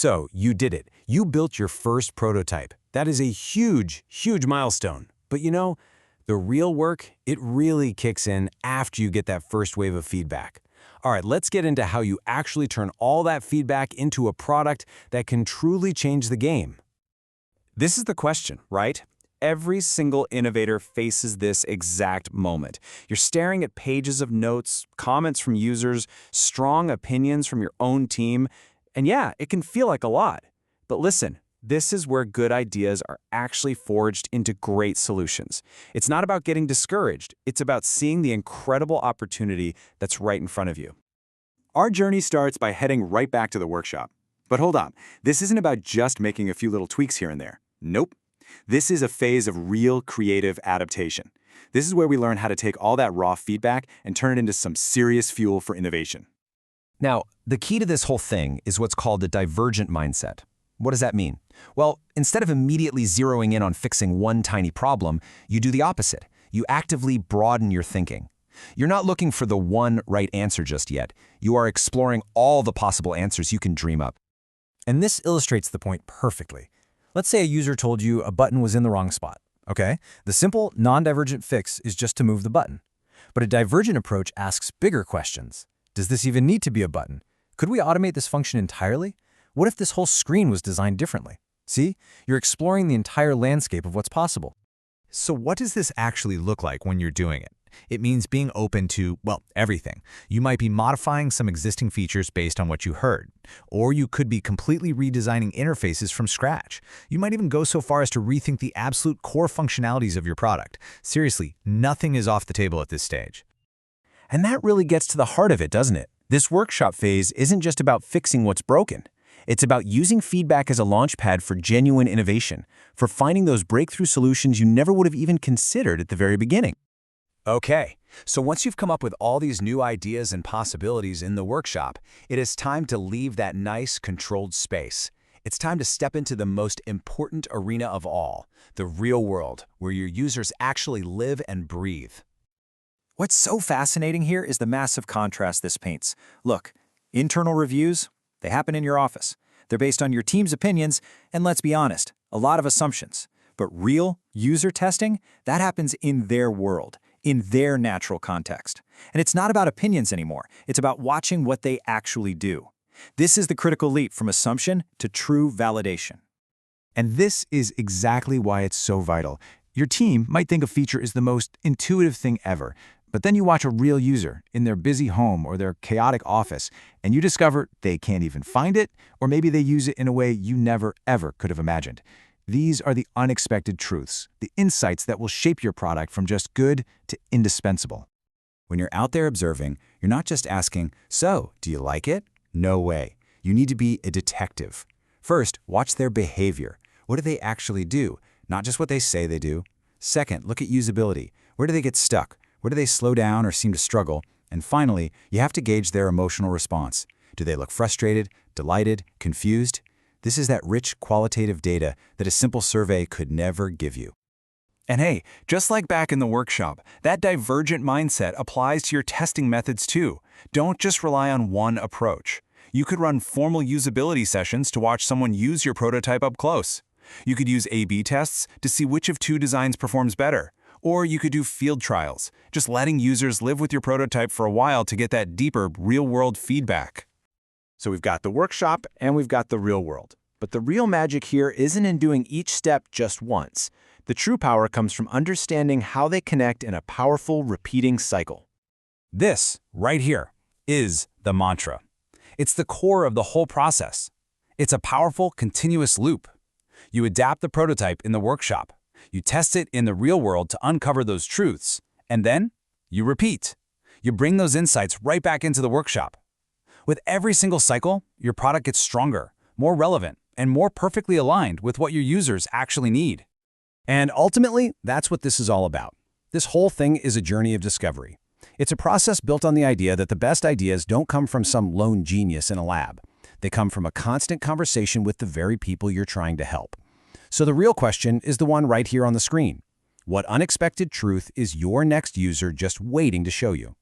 So, you did it. You built your first prototype. That is a huge, huge milestone. But you know, the real work, it really kicks in after you get that first wave of feedback. All right, let's get into how you actually turn all that feedback into a product that can truly change the game. This is the question, right? Every single innovator faces this exact moment. You're staring at pages of notes, comments from users, strong opinions from your own team, and yeah, it can feel like a lot. But listen, this is where good ideas are actually forged into great solutions. It's not about getting discouraged, it's about seeing the incredible opportunity that's right in front of you. Our journey starts by heading right back to the workshop. But hold on, this isn't about just making a few little tweaks here and there. Nope. This is a phase of real creative adaptation. This is where we learn how to take all that raw feedback and turn it into some serious fuel for innovation. Now, the key to this whole thing is what's called a divergent mindset. What does that mean? Well, instead of immediately zeroing in on fixing one tiny problem, you do the opposite. You actively broaden your thinking. You're not looking for the one right answer just yet. You are exploring all the possible answers you can dream up. And this illustrates the point perfectly. Let's say a user told you a button was in the wrong spot. Okay, the simple, non-divergent fix is just to move the button. But a divergent approach asks bigger questions. Does this even need to be a button? Could we automate this function entirely? What if this whole screen was designed differently? See, you're exploring the entire landscape of what's possible. So what does this actually look like when you're doing it? It means being open to, well, everything. You might be modifying some existing features based on what you heard. Or you could be completely redesigning interfaces from scratch. You might even go so far as to rethink the absolute core functionalities of your product. Seriously, nothing is off the table at this stage. And that really gets to the heart of it, doesn't it? This workshop phase isn't just about fixing what's broken. It's about using feedback as a launchpad for genuine innovation, for finding those breakthrough solutions you never would have even considered at the very beginning. Okay, so once you've come up with all these new ideas and possibilities in the workshop, it is time to leave that nice, controlled space. It's time to step into the most important arena of all, the real world, where your users actually live and breathe. What's so fascinating here is the massive contrast this paints. Look, internal reviews, they happen in your office. They're based on your team's opinions, and let's be honest, a lot of assumptions. But real user testing, that happens in their world, in their natural context. And it's not about opinions anymore. It's about watching what they actually do. This is the critical leap from assumption to true validation. And this is exactly why it's so vital. Your team might think a feature is the most intuitive thing ever, but then you watch a real user in their busy home or their chaotic office, and you discover they can't even find it, or maybe they use it in a way you never, ever could have imagined. These are the unexpected truths, the insights that will shape your product from just good to indispensable. When you're out there observing, you're not just asking, so, do you like it? No way. You need to be a detective. First, watch their behavior. What do they actually do? Not just what they say they do. Second, look at usability. Where do they get stuck? Where do they slow down or seem to struggle? And finally, you have to gauge their emotional response. Do they look frustrated, delighted, confused? This is that rich qualitative data that a simple survey could never give you. And hey, just like back in the workshop, that divergent mindset applies to your testing methods too. Don't just rely on one approach. You could run formal usability sessions to watch someone use your prototype up close. You could use A/B tests to see which of two designs performs better. Or you could do field trials, just letting users live with your prototype for a while to get that deeper, real-world feedback. So we've got the workshop and we've got the real world. But the real magic here isn't in doing each step just once. The true power comes from understanding how they connect in a powerful, repeating cycle. This, right here, is the mantra. It's the core of the whole process. It's a powerful, continuous loop. You adapt the prototype in the workshop. You test it in the real world to uncover those truths. And then, you repeat. You bring those insights right back into the workshop. With every single cycle, your product gets stronger, more relevant, and more perfectly aligned with what your users actually need. And ultimately, that's what this is all about. This whole thing is a journey of discovery. It's a process built on the idea that the best ideas don't come from some lone genius in a lab. They come from a constant conversation with the very people you're trying to help. So the real question is the one right here on the screen. What unexpected truth is your next user just waiting to show you?